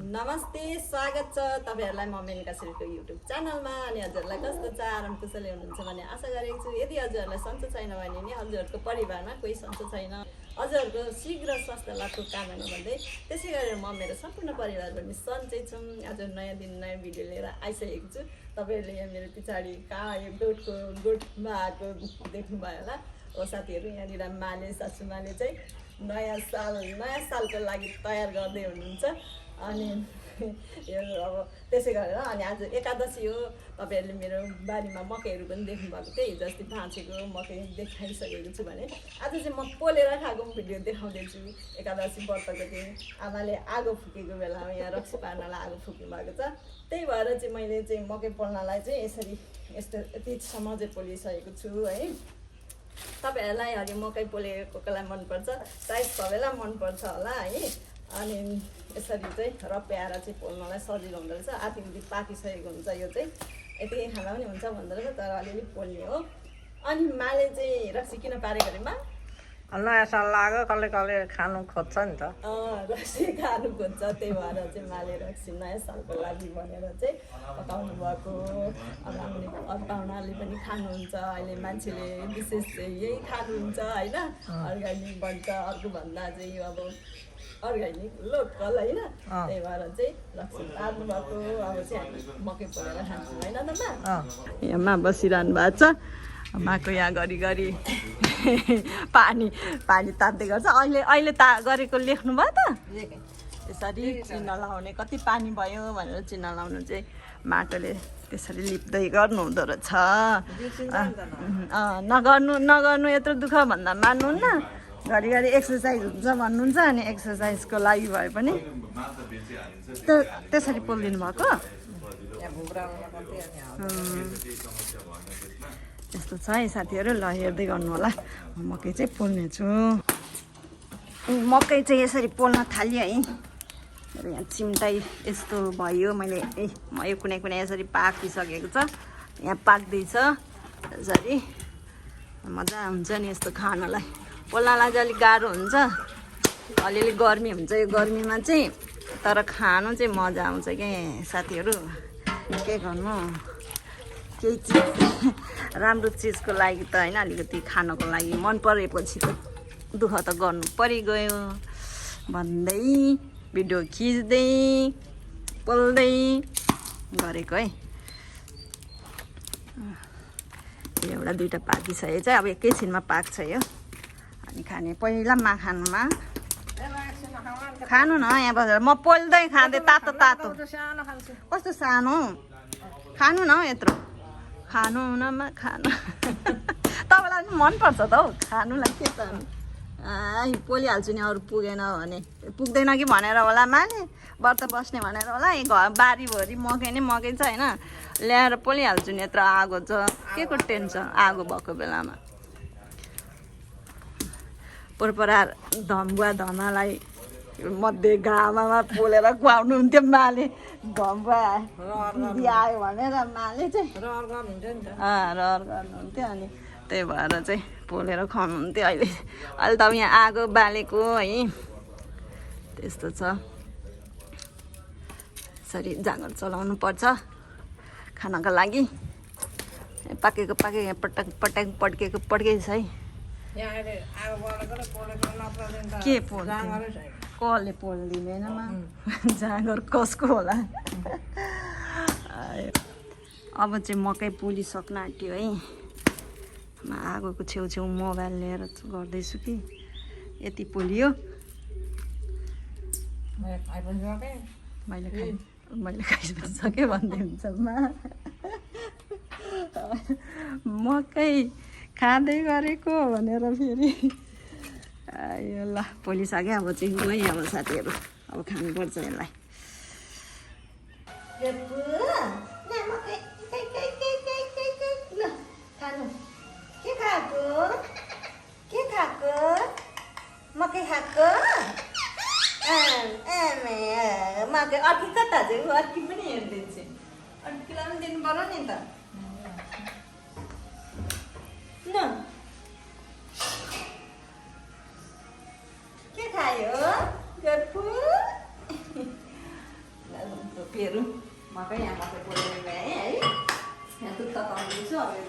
नमस्ते स्वागत छ तपाईहरुलाई म मेनका श्रीको युट्युब च्यानलमा अनि हजुरलाई कस्तो छ आराम कुशली हुनुहुन्छ भन्ने आशा गरेको छु। यदि हजुरलाई सन्चो छैन भने नि हजुरहरुको परिवारमा कोही सन्चो छैन, हजुरहरुको शीघ्र स्वास्थ्य लाभको कामना गर्दै त्यसै गरेर म मेरो सम्पूर्ण परिवार पनि सन्चै छौं। आज नयाँ दिन नयाँ भिडियो लिएर आइसकेको छु। तपाईहरुले यहाँ मेरो पछाडी कहाँ यो गोठमा आएको देख्नु भयो होला। ओ साथीहरु, यहाँनिर माले सासुमाले चाहिँ नयाँ सालको लागि तयार गर्दै हुनुहुन्छ। अनि यो अब त्यसै गरेर अनि आज एकादशी हो। तपाईहरुले मेरो बारीमा मकैहरु पनि देख्नु भएको थियो। हिजो अस्ति भाँचेको मकै देखाइसकेको छु भने आज चाहिँ म पोलेर खाएको भिडियो देखाउँदै छु। एकादशी व्रतको दिन आमाले आगो फुकेको बेलामा यहाँ रक्सी पार्नलाई आगो फुक्नु भएको छ। त्यही भएर चाहिँ मैले चाहिँ मकै पोल्नलाई चाहिँ यसरी यतिसम्म चाहिँ पोलिसकेको छु है। तपाईहरुलाई हरि मकै पोलेको कसलाई मन पर्छ, सायद सबैलाई मन पर्छ होला है। अनि यसरी चाहिँ रप्याएर चाहिँ पोल्नलाई सजिलो हुँदो रहेछ। आधी पाकिसकेको हुन्छ, यो चाहिँ यति खाँदा पनि हुन्छ भन्दो रहेछ, तर अलिअलि पोल्ने हो। अनि माले चाहिँ रक्सी किन पारेको अरे मा? नयाँ साल लाग्यो, कसले कसले खानु खोज्छ नि त। रक्सी खानु खोज्छ, त्यही भएर चाहिँ माले रक्सी नयाँ सालको लागि भनेर चाहिँ पकाउनु भएको। अब अरू पाहुनाले पनि खानुहुन्छ। अहिले मान्छेले विशेष चाहिँ यही खानुहुन्छ होइन। अर्ग्यानिक भन्छ, अर्को भन्दा चाहिँ यो अब अर्ग्यानिक लोकल होइन। त्यही भएर चाहिँ रक्सी पार्नु भएको। अब चाहिँ हामी मकै पोलेर खान्छौँ होइन त मा? यहाँमा बसिरहनु भएको छ। माको यहाँ घरिघरि पानी तात्दै गर्छ। अहिले गरेको लेख्नु भयो त। त्यसरी चिन्ह लाउने, कति पानी भयो भनेर चिन्ह लाउनु चाहिँ माटोले त्यसरी लिप्दै गर्नु हुँदो रहेछ। नगर्नु यत्रो दुःख भन्दा मान्नुहुन्न। घरिघरि एक्सर्साइज हुन्छ भन्नुहुन्छ। अनि एक्सर्साइजको लागि भए पनि त्यसरी पोलिदिनु भएको। यस्तो छ है साथीहरु, ल हेर्दै गर्नु होला। मकै चाहिँ पोल्ने छु। मकै चाहिँ यसरी पोल्न थाल्यो है। यहाँ चिम्टाइ यस्तो भयो। मैले यो कुनै यसरी पाकिसकेको छ, यहाँ पाक्दैछ। यसरी मजा हुन्छ नि यस्तो खानलाई। पोल्नलाई चाहिँ अलिक गाह्रो हुन्छ, अलिअलि गर्मी हुन्छ यो गर्मीमा चाहिँ, तर खानु चाहिँ मजा आउँछ के साथीहरु। के गर्नु, केही चिज राम्रो चिजको लागि त होइन, अलिकति खानको लागि मन परेपछि त दुःख त गर्नु परिगयो भन्दै भिडियो खिच्दै पोल्दै गरेको है। एउटा दुईटा पाकिसकेको छ, अब एकैछिनमा पाक्छ यो। अनि खाने पहिला माखानुमा खानु न यहाँ बसेर। म पोल्दै खाँदै तातो कस्तो सानो खानु न यत्रो खानु नमा खानु। तपाईँलाई पनि मनपर्छ त हौ खानुलाई, के त पोलिहाल्छु नि। अरू पुगेन भने पुग्दैन कि भनेर होला माने, व्रत बस्ने भनेर होला। यो घर बारीभरि मकै नै मकै छ होइन, ल्याएर पोलिहाल्छु नि। यत्रो आगो छ, के को टेन्सन आगो भएको बेलामा। परपरार धम्बुवा धमालाई मध्ये घामामा पोलेर खुवाउनु हुन्थ्यो माले। धम्बुवा आयो भनेर माले चाहिँ रहर गर्नुहुन्थ्यो। अनि त्यही भएर चाहिँ पोलेर खुवाउनुहुन्थ्यो। अहिले त अब यहाँ आगो बालेको है, त्यस्तो छ। यसरी जाँगर चलाउनु पर्छ खानाको लागि। पाकेको पड्केको पड्केछ है। के कसले पोल्दिँदैन मा? जाँगर कसको होला? अब चाहिँ मकै पोलिसक्न आँट्यो है। आगोको छेउछेउ मोबाइल लिएर गर्दैछु कि यति पोलियो। मैले खाइसकेँ भन्दै हुन्छ मा। मकै खाँदै गरेको भनेर फेरि यो ल पोलिसक्यो। अब चाहिँ है अब साथीहरु, अब खानुपर्छ यसलाई। मकै खाएको मकै अर्की कता चाहिँ अर्की पनि हेर्दैछ। अर्कीलाई पनि दिनु पर्यो नि त। के खायो? खोपीहरू मकै यहाँ मकै पोलेर ल्याएँ है। यहाँ दुध तताउँदैछु। अब यो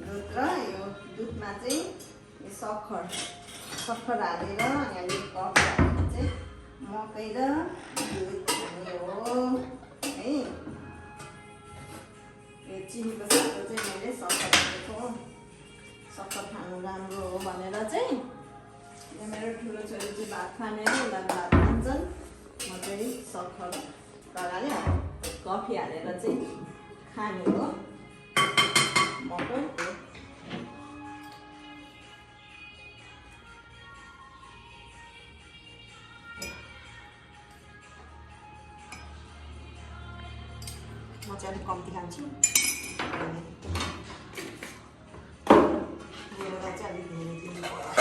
दुध र यो दुधमा चाहिँ यो सक्खर हालेर यहाँ 1 कप हालेर चाहिँ मकै र दुध हाल्ने हो है। यो चिनीको साथमा चाहिँ मैले सक्खर हालेको हो। सक्खर खानु राम्रो हो भनेर चाहिँ यहाँ मेरो ठुलो छोरी चाहिँ भात खाने हो, उनीहरू भात खान्छन्। म चाहिँ सक्खर लगाएर कफी हालेर चाहिँ खाने हो मकै। म चाहिँ अलिक कम्ती खान्छु, मेरो चाहिँ अलिक धेरै दिनु पर्छ।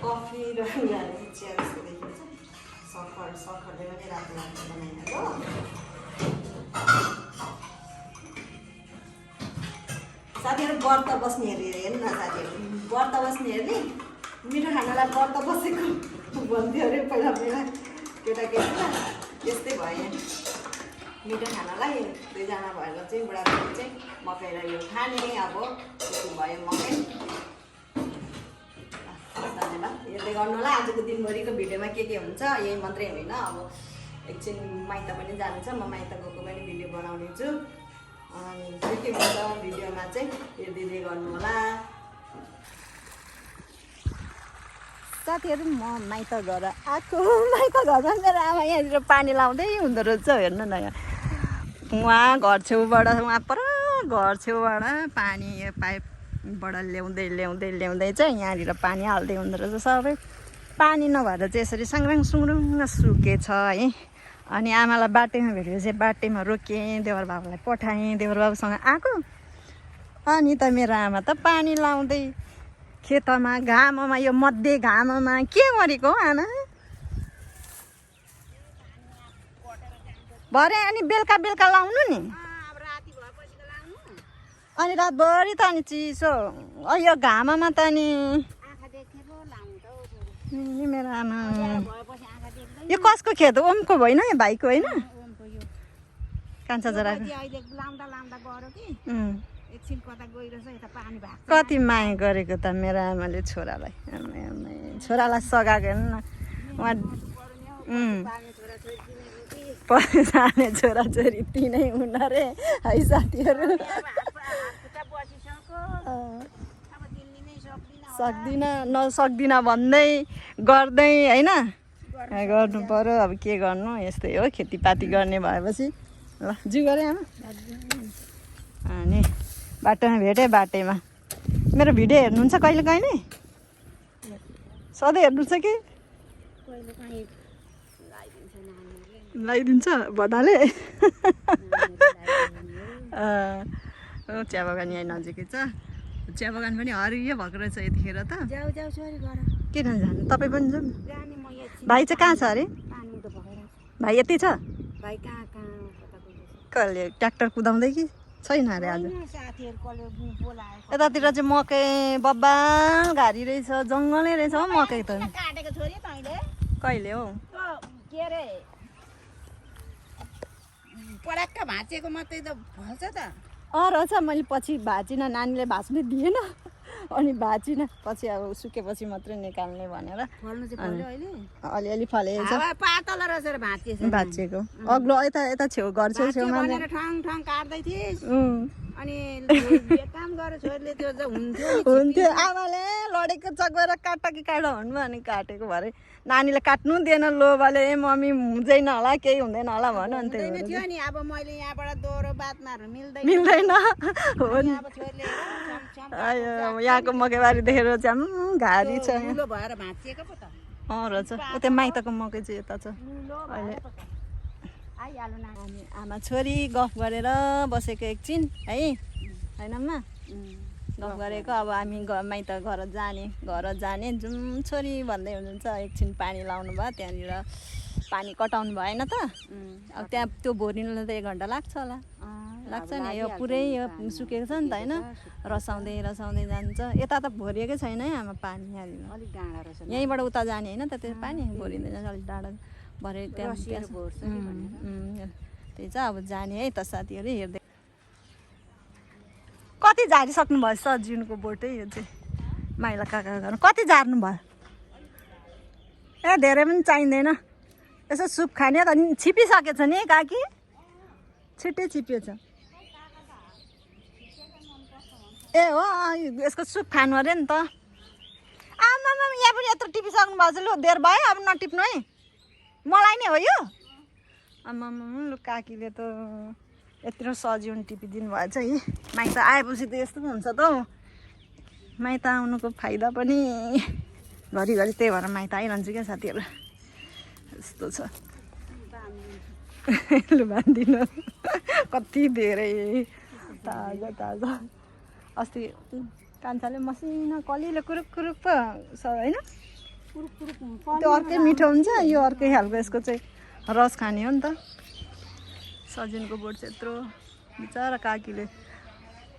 कफी र उनीहरूले चिया जस्तो देखिन्छ। सक्खरले पनि रातो रातो बनाइहाल्यो। साथीहरू व्रत बस्नेहरूले हेर्नु न, साथीहरू व्रत बस्नेहरूले मिठो खानालाई व्रत बसेको भन्थ्यो अरे पहिला केटाकेटीमा। त्यस्तै भयो, मिठो खानालाई 2 जना भएर चाहिँ बुढाबुढी चाहिँ मकै र यो खाने। अब त्यति भयो मकै। धन्यवाद, हेर्दै गर्नु होला। आजको दिनभरिको भिडियोमा के हुन्छ यही मात्रै होइन, अब एकछिन माइत पनि जानु छ। म माइत गएको पनि भिडियो बनाउने छु। अनि के हुन्छ भिडियोमा चाहिँ हेरिदिँदै गर्नु होला। साथीहरू म माइत घर आएको। माइत घरमा मेरो आमा यहाँनिर पानी लाउँदै हुँदो रहेछ। हेर्नु न, उहाँ घर छेउबाट पर घर छेउबाट पानी यो पाइपबाट ल्याउँदै चाहिँ यहाँनिर पानी हाल्दै हुँदो रहेछ। सबै पानी नभएर चाहिँ यसरी साङ्राङ सुङ्रुङ सुकेछ है। अनि आमालाई बाटैमा भेटेर चाहिँ बाटैमा रोकेँ, देवर बाबुलाई पठाएँ, देवर बाबुसँग आएको। अनि त मेरो आमा त पानी लाउँदै खेतमा घाममा, यो मध्य घाममा के गरेको हो आमा? भरे अनि बेलुका लाउनु नि। अनि रातभरि त अनि चिसो यो घाममा त अनि मेरो आमा। यो कसको खेत हो? ओमको होइन, यो भाइको होइन? कान्छा जराको। कति माया गरेको त मेरो आमाले छोरालाई। छोरालाई सघाएको हेर्नु न। उहाँ जाने छोराछोरी तिनै हुन रे है साथीहरू। सक्दिनँ भन्दै गर्दै होइन, गर्नु पर्यो। अब के गर्नु, यस्तै हो खेतीपाती गर्ने भएपछि। ल जी गरेँ आमा। अनि बाटोमा भेटेँ, बाटैमा। मेरो भिडियो हेर्नुहुन्छ कहिले कहिले? सधैँ हेर्नुहुन्छ कि? लगाइदिन्छ भन्नाले। चिया बगान यहीँ नजिकै छ। चिया बगान पनि हरियो भएको रहेछ यतिखेर त। किन जानु, तपाईँ पनि जाउँ। भाइ चाहिँ कहाँ छ अरे? भाइ यति छ? कहिले ट्र्याक्टर कुदाउँदै कि छैन अरे आज? यतातिर चाहिँ मकै बब्बाल घारी रहेछ, जङ्गलै रहेछ हो मकै त। कहिले हो? पराक्क भाँचेको मात्रै त फल्छ त। रहेछ, मैले पछि भाँचिनँ, नानीले भाँच्नै दिएन। अनि भाँचिनँ, पछि अब सुकेपछि मात्रै निकाल्ने भनेर। अलिअलि फलेको छ। पातल रहेछ भाँचिएको अग्लो यता छेउ घर छेउछेउमा ठङ ठङ काट्दै थिइस्। अनि काम गरेर छोरीले त्यो हुन्थ्यो। आमाले लडेको छ गएर काट कि काट भन्नु, अनि काटेको भरे नानीले काट्नु दिएन। लोभाले मम्मी हुँदैन होला, केही हुँदैन होला भन्नु। अनि त्यही थियो नि। अब मैले यहाँबाट दोहोरो बात मार्नु मिल्दैन हो नि। यहाँको मकैबारी देखेर चाहिँ घारी छ भएर भाँचिएको पो त। रहेछ। उता माइतको मकै चाहिँ यता छ अहिले। अनि आमा छोरी गफ गरेर बसेको एकछिन है, होइन अम्मा? गफ गरेको। अब हामी माइत घर जाने जाउँ छोरी भन्दै हुनुहुन्छ। एकछिन पानी लाउनु भयो, त्यहाँनिर पानी कटाउनु भएन त। अब त्यहाँ त्यो भोरिनुलाई त 1 घन्टा लाग्छ होला। लाग्छ नि यो पुरै यो सुकेको छ नि त होइन रसाउँदै रसाउँदै जान्छ यता त भरिएकै छैन है आमा पानी यहाँनिर अलिक डाँडा रहेछ यहीँबाट उता जाने होइन त त्यो पानी भरिँदै जान्छ अलिक डाँडा भरे त्यहाँ त्यही चाहिँ अब जाने है त साथीहरू हेर्दै कति झारिसक्नु भयो सजिनको बोटै यो चाहिँ माइला काका घर कति झार्नु भयो ए धेरै पनि चाहिँदैन यसो सुप खाने त छिपिसकेछ नि काकी छिट्टै छिपिएछ ए हो यसको सुप खानु अरे नि त आमामा यहाँ पनि यत्रो टिपिसक्नु भएको छ लु धेर भयो अब नटिप्नु है मलाई नै हो यो आमामा लु काकीले त यत्रो सजिउन टिपिदिनु भएछ है माइत आएपछि त यस्तो पो हुन्छ त हौ माइत आउनुको फाइदा पनि घरिघरि त्यही भएर माइत आइरहन्छु क्या साथीहरू यस्तो छ लु बाँधिदिनु कति धेरै ताजा ताजा अस्ति कान्छाले मसिनो कलिलो कुरुक कुरुक पो छ होइन त्यो अर्कै मिठो हुन्छ यो अर्कै खालको यसको चाहिँ रस खाने हो नि त सजिनको बोट चाहिँ यत्रो बिचरा काकीले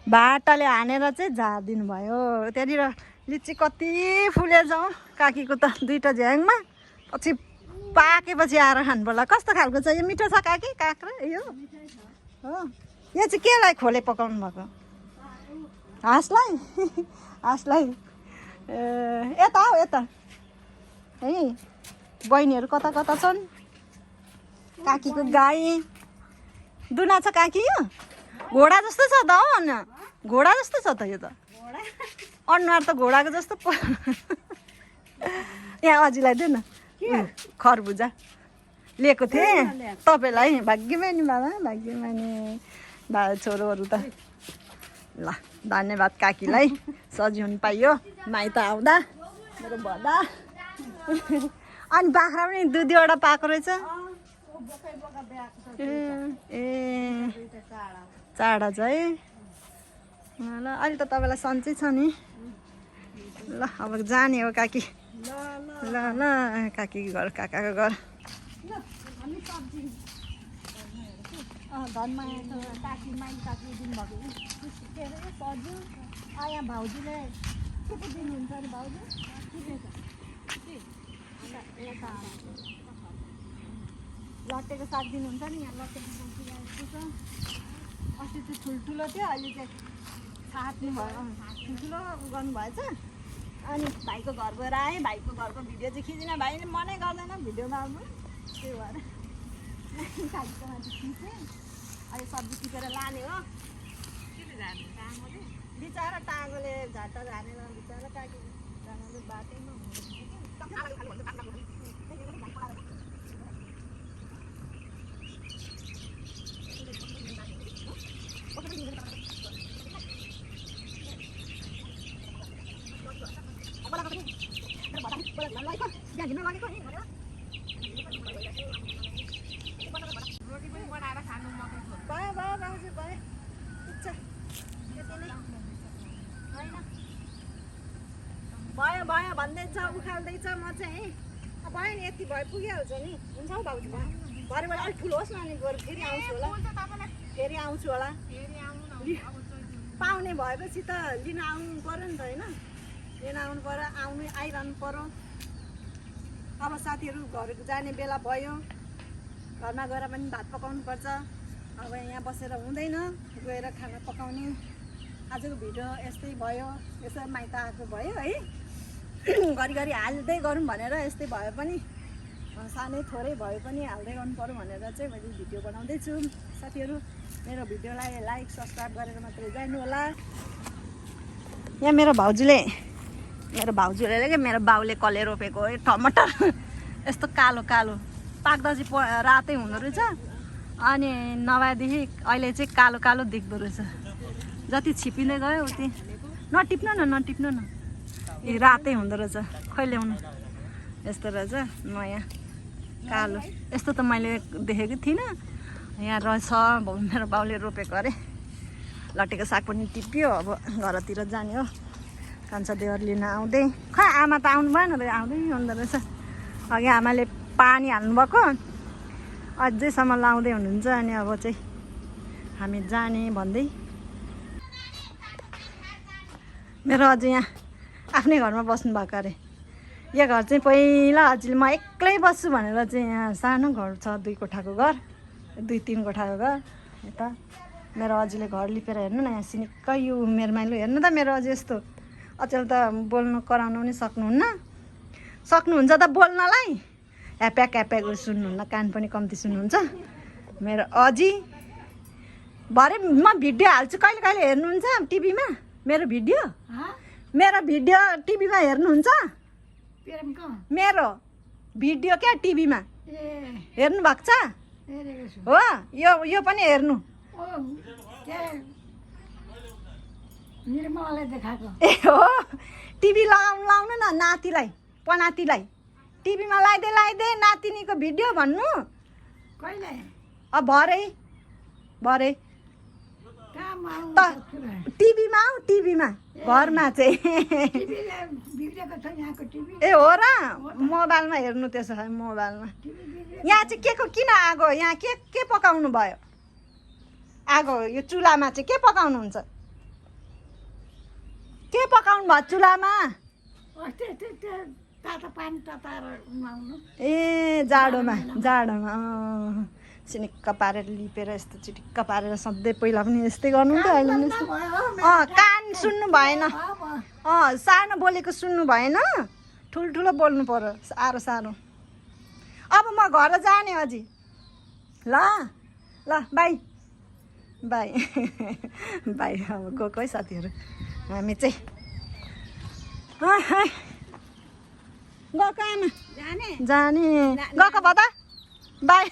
भाटाले हानेर चाहिँ झारिदिनु भयो त्यहाँनिर लिची कति फुलेछ हौ काकीको त दुईवटा झ्याङमा पछि पाकेपछि आएर खानु पर्ला कस्तो खालको छ यो मिठो छ काकी काँक्रा यो हो यो चाहिँ केलाई खोले पकाउनु भएको हाँसलाई यता हौ यता है बहिनीहरू कता कता छन् काकीको गाई दुना छ काकी यो घोडा जस्तो छ त हौ अन्न घोडा जस्तो छ त यो त अनुहार त घोडाको जस्तो यहाँ अजीलाई दे न खरबुजा लिएको थिएँ तपाईँलाई भाग्यमानी बाबा भाग्यमानी बाबा छोरोहरू त ल धन्यवाद काकीलाई सजिउन पाइयो माइत आउँदा मेरो भदा अनि बाख्रा पनि दुईवटा पाएको रहेछ ए चाडा छ है ल अहिले त तपाईँलाई सन्चै छ नि ल अब जाने हो काकी ल ल काकीको घर काकाको घर धनमाया काकी माइल काकी दिनुभएको के अरे सजिलो यहाँ भाउजूले के पो दिनुहुन्छ अरे भाउजू लट्टेको साग दिनुहुन्छ नि यहाँ लट्टेको साग दिइरहेको छ अस्ति चाहिँ ठुल्ठुलो थियो अहिले चाहिँ छाट्नु भयो ठुल्ठुलो गर्नुभएछ अनि भाइको घर गएर आएँ भाइको घरको भिडियो चाहिँ खिचिनँ भाइले मनै गर्दैन भिडियोमा आउनु त्यही भएर काकीको माथि खिचेँ अहिले सब्जी टिपेर लाने हो बिचरा टाँगोले झाटा झानेर बिचरा काकी जानु बाटैमा भयो भयो भन्दैछ उखाल्दैछ म चाहिँ भयो नि यति भयो पुगिहाल्छ नि हुन्छ हौ भाउजू भरेबाट अलिक ठुलो होस् न अनि गएर फेरि आउँछु होला फेरि आउँछु होला पाउने भएपछि त लिन आउनु पऱ्यो नि त होइन लिन आउनु पऱ्यो आइरहनु पऱ्यो अब साथीहरू घर जाने बेला भयो घरमा गएर पनि भात पकाउनु पर्छ अब यहाँ बसेर हुँदैन गएर खाना पकाउने आजको भिडियो यस्तै भयो यसो माइत आएको भयो है घरिघरि हाल्दै गरौँ भनेर यस्तै भए पनि सानै थोरै भए पनि हाल्दै गर्नु पऱ्यो भनेर चाहिँ मैले भिडियो बनाउँदैछु साथीहरू मेरो भिडियोलाई लाइक सब्सक्राइब गरेर मात्रै जानु होला यहाँ मेरो भाउजूले मेरो बाउले कले रोपेको टमाटर यस्तो कालो कालो पाक्दा चाहिँ रातै हुँदो रहेछ अनि नभएदेखि अहिले चाहिँ कालो कालो देख्दो रहेछ जति छिपिँदै गयो उति नटिप्नु न ए रातै हुँदो रहेछ खै ल्याउनु यस्तो रहेछ नयाँ कालो यस्तो त मैले देखेको थिइनँ यहाँ रहेछ मेरो बाउले रोपेको अरे लट्टेको साग पनि टिप्यो अब घरतिर जाने हो कान्छा देवर लिन आउँदै खै आमा त आउनु भएन त आउँदै हुँदो रहेछ अघि आमाले पानी हाल्नुभएको अझैसम्म लाउँदै हुनुहुन्छ अनि अब चाहिँ हामी जाने भन्दै मेरो अझै यहाँ आफ्नै घरमा बस्नु भएको अरे यो घर चाहिँ पहिला अझैले म एक्लै बस्छु भनेर चाहिँ यहाँ सानो घर छ 2 कोठाको घर 2-3 कोठाको घर यता मेरो अझैले घर लिपेर हेर्नु न यहाँ सिनिक्क यो उमेरमा लु हेर्नु त मेरो अझै यस्तो अचेल त बोल्नु कराउन पनि सक्नुहुन्छ त बोल्नलाई ह्याप्याक ह्याप्याक सुन्नुहुन्न कान पनि कम्ती सुन्नुहुन्छ मेरो अझै भरे म भिडियो हाल्छु कहिले कहिले हेर्नुहुन्छ टिभीमा मेरो भिडियो टिभीमा हेर्नुहुन्छ मेरो भिडियो क्या टिभीमा हेर्नु भएको छ हो यो पनि हेर्नु ए हो टिभी लाउनु न नातिलाई पनातिलाई टिभीमा लगाइदे नातिनीको भिडियो भन्नु अब भरे त टिभीमा घरमा चाहिँ ए हो र मोबाइलमा हेर्नु त्यसो भए मोबाइलमा यहाँ चाहिँ के को किन आगो यहाँ के पकाउनु भयो आगो यो चुलामा चाहिँ के पकाउनुहुन्छ के पकाउनु भयो चुलामा ए जाडोमा सिनिक्क पारेर लिपेर यस्तो चिटिक्क पारेर सधैँ पहिला पनि यस्तै गर्नुहुन्थ्यो अहिले पनि कान सुन्नु भएन सानो बोलेको सुन्नु भएन ठुल्ठुलो बोल्नु पर्यो साह्रो अब म घर जाने अझै ल बाई अब गएको है साथीहरू हामी चाहिँ गएको आमा जाने गएको भयो त बाई